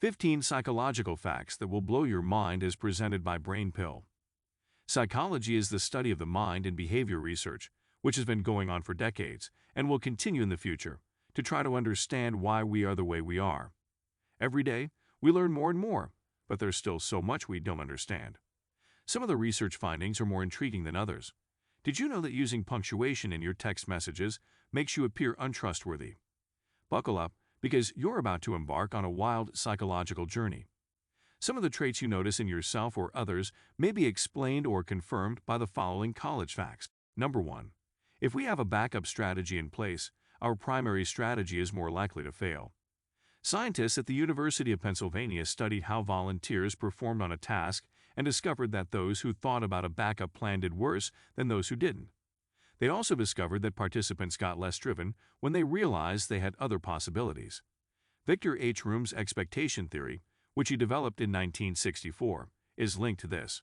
15 psychological facts that will blow your mind as presented by Brain Pill. Psychology is the study of the mind and behavior research, which has been going on for decades and will continue in the future to try to understand why we are the way we are. Every day, we learn more and more, but there's still so much we don't understand. Some of the research findings are more intriguing than others. Did you know that using punctuation in your text messages makes you appear untrustworthy? Buckle up, because you're about to embark on a wild psychological journey. Some of the traits you notice in yourself or others may be explained or confirmed by the following college facts. Number 1. If we have a backup strategy in place, our primary strategy is more likely to fail. Scientists at the University of Pennsylvania studied how volunteers performed on a task and discovered that those who thought about a backup plan did worse than those who didn't. They also discovered that participants got less driven when they realized they had other possibilities. Victor H. Room's expectation theory, which he developed in 1964, is linked to this.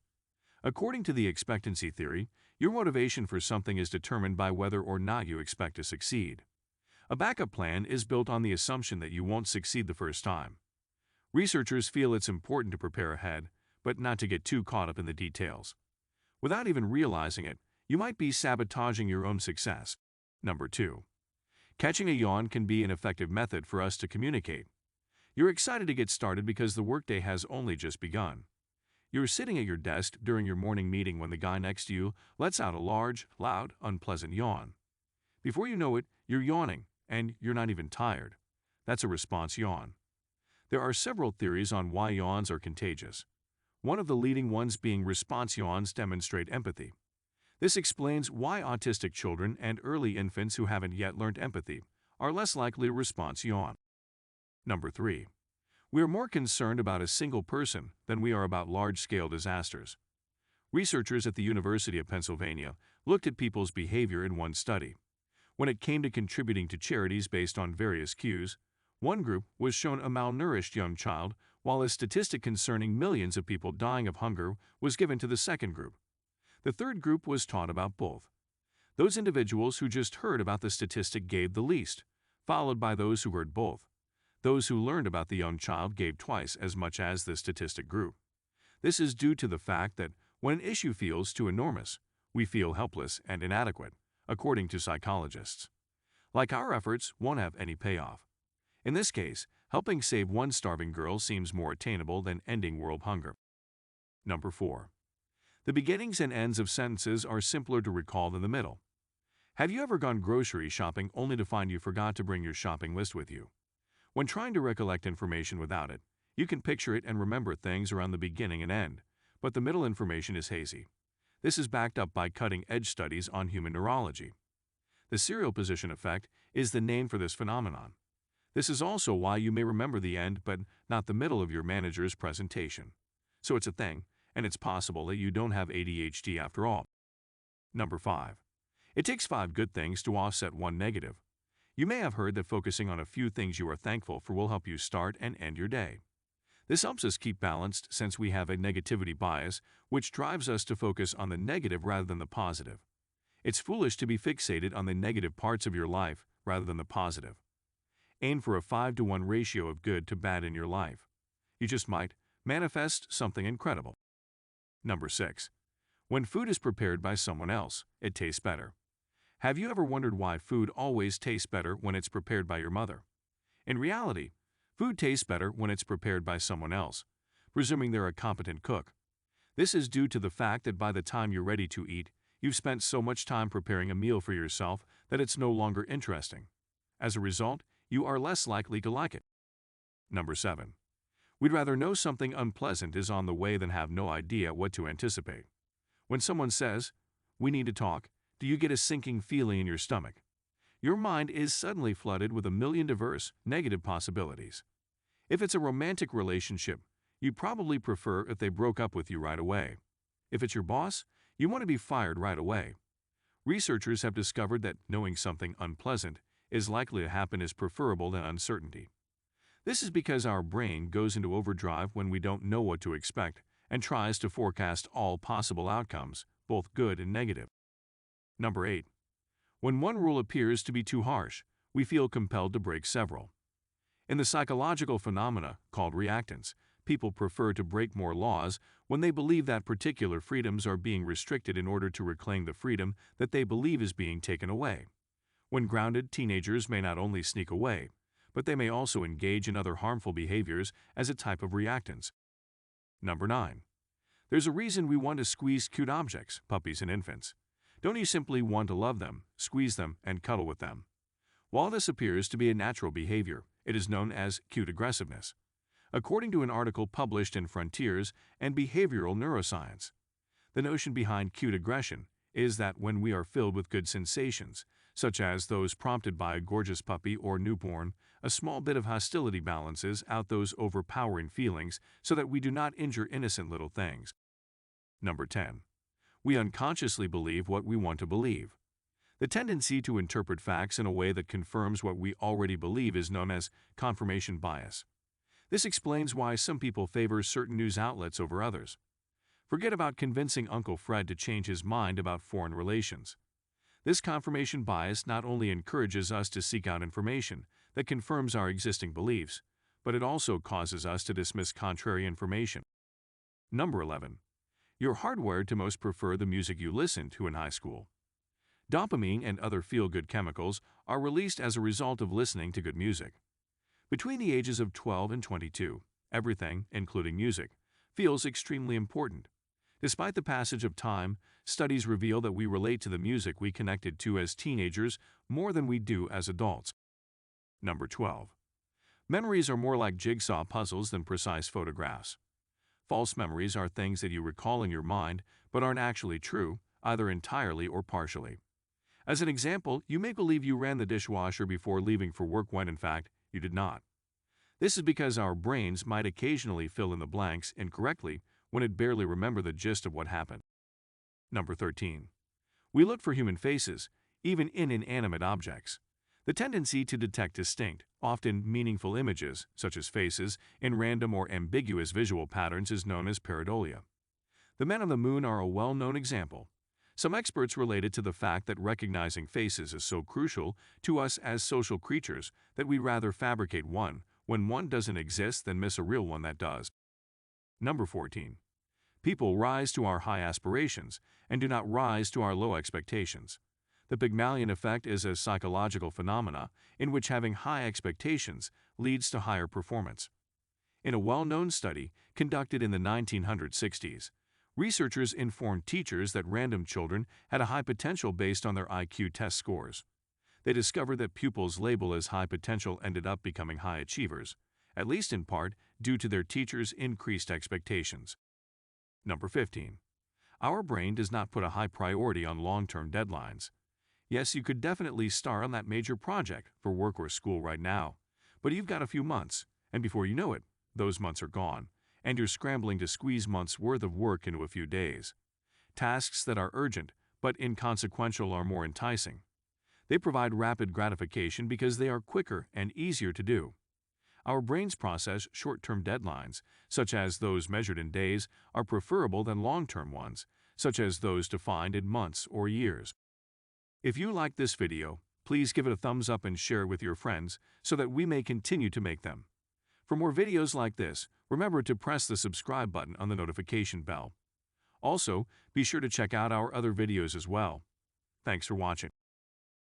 According to the expectancy theory, your motivation for something is determined by whether or not you expect to succeed. A backup plan is built on the assumption that you won't succeed the first time. Researchers feel it's important to prepare ahead, but not to get too caught up in the details. Without even realizing it, you might be sabotaging your own success. Number 2. Catching a yawn can be an effective method for us to communicate. You're excited to get started because the workday has only just begun. You're sitting at your desk during your morning meeting when the guy next to you lets out a large, loud, unpleasant yawn. Before you know it, you're yawning, and you're not even tired. That's a response yawn. There are several theories on why yawns are contagious. One of the leading ones being response yawns demonstrate empathy. This explains why autistic children and early infants who haven't yet learned empathy are less likely to response yawn. Number 3. We are more concerned about a single person than we are about large-scale disasters. Researchers at the University of Pennsylvania looked at people's behavior in one study. When it came to contributing to charities based on various cues, one group was shown a malnourished young child, while a statistic concerning millions of people dying of hunger was given to the second group. The third group was taught about both. Those individuals who just heard about the statistic gave the least, followed by those who heard both. Those who learned about the young child gave twice as much as the statistic group. This is due to the fact that when an issue feels too enormous, we feel helpless and inadequate, according to psychologists. Like our efforts won't have any payoff. In this case, helping save one starving girl seems more attainable than ending world hunger. Number 4. The beginnings and ends of sentences are simpler to recall than the middle. Have you ever gone grocery shopping only to find you forgot to bring your shopping list with you? When trying to recollect information without it, you can picture it and remember things around the beginning and end, but the middle information is hazy. This is backed up by cutting-edge studies on human neurology. The serial position effect is the name for this phenomenon. This is also why you may remember the end but not the middle of your manager's presentation. So it's a thing, and it's possible that you don't have ADHD after all. Number 5. It takes 5 good things to offset one negative. You may have heard that focusing on a few things you are thankful for will help you start and end your day. This helps us keep balanced since we have a negativity bias, which drives us to focus on the negative rather than the positive. It's foolish to be fixated on the negative parts of your life rather than the positive. Aim for a 5-to-1 ratio of good to bad in your life. You just might manifest something incredible. Number 6. When food is prepared by someone else, it tastes better. Have you ever wondered why food always tastes better when it's prepared by your mother? In reality, food tastes better when it's prepared by someone else, presuming they're a competent cook. This is due to the fact that by the time you're ready to eat, you've spent so much time preparing a meal for yourself that it's no longer interesting. As a result, you are less likely to like it. Number 7. We'd rather know something unpleasant is on the way than have no idea what to anticipate. When someone says, "We need to talk," do you get a sinking feeling in your stomach? Your mind is suddenly flooded with a million diverse, negative possibilities. If it's a romantic relationship, you'd probably prefer if they broke up with you right away. If it's your boss, you want to be fired right away. Researchers have discovered that knowing something unpleasant is likely to happen is preferable than uncertainty. This is because our brain goes into overdrive when we don't know what to expect and tries to forecast all possible outcomes, both good and negative. Number 8. When one rule appears to be too harsh, we feel compelled to break several. In the psychological phenomena called reactance, people prefer to break more laws when they believe that particular freedoms are being restricted in order to reclaim the freedom that they believe is being taken away. When grounded, teenagers may not only sneak away, but they may also engage in other harmful behaviors as a type of reactance. Number 9. There's a reason we want to squeeze cute objects, puppies and infants. Don't you simply want to love them, squeeze them, and cuddle with them? While this appears to be a natural behavior, it is known as cute aggressiveness. According to an article published in Frontiers and Behavioral Neuroscience, the notion behind cute aggression is that when we are filled with good sensations, such as those prompted by a gorgeous puppy or newborn, a small bit of hostility balances out those overpowering feelings so that we do not injure innocent little things. Number 10. We unconsciously believe what we want to believe. The tendency to interpret facts in a way that confirms what we already believe is known as confirmation bias. This explains why some people favor certain news outlets over others. Forget about convincing Uncle Fred to change his mind about foreign relations. This confirmation bias not only encourages us to seek out information that confirms our existing beliefs, but it also causes us to dismiss contrary information. Number 11. You're hardwired to most prefer the music you listened to in high school. Dopamine and other feel-good chemicals are released as a result of listening to good music. Between the ages of 12 and 22, everything, including music, feels extremely important. Despite the passage of time, studies reveal that we relate to the music we connected to as teenagers more than we do as adults. Number 12. Memories are more like jigsaw puzzles than precise photographs. False memories are things that you recall in your mind but aren't actually true, either entirely or partially. As an example, you may believe you ran the dishwasher before leaving for work when, in fact, you did not. This is because our brains might occasionally fill in the blanks incorrectly when it barely remembers the gist of what happened. Number 13. We look for human faces, even in inanimate objects. The tendency to detect distinct, often meaningful images, such as faces, in random or ambiguous visual patterns is known as pareidolia. The men on the moon are a well-known example. Some experts relate it to the fact that recognizing faces is so crucial to us as social creatures that we rather fabricate one when one doesn't exist than miss a real one that does. Number 14. People rise to our high aspirations and do not rise to our low expectations. The Pygmalion effect is a psychological phenomena in which having high expectations leads to higher performance. In a well-known study conducted in the 1960s, researchers informed teachers that random children had a high potential based on their IQ test scores. They discovered that pupils labeled as high potential ended up becoming high achievers, at least in part due to their teachers' increased expectations. Number 15. Our brain does not put a high priority on long-term deadlines. Yes, you could definitely start on that major project for work or school right now, but you've got a few months, and before you know it, those months are gone, and you're scrambling to squeeze months' worth of work into a few days. Tasks that are urgent but inconsequential are more enticing. They provide rapid gratification because they are quicker and easier to do. Our brains process short-term deadlines, such as those measured in days, are preferable than long-term ones, such as those defined in months or years. If you liked this video, please give it a thumbs up and share it with your friends so that we may continue to make them. For more videos like this, remember to press the subscribe button on the notification bell. Also, be sure to check out our other videos as well. Thanks for watching.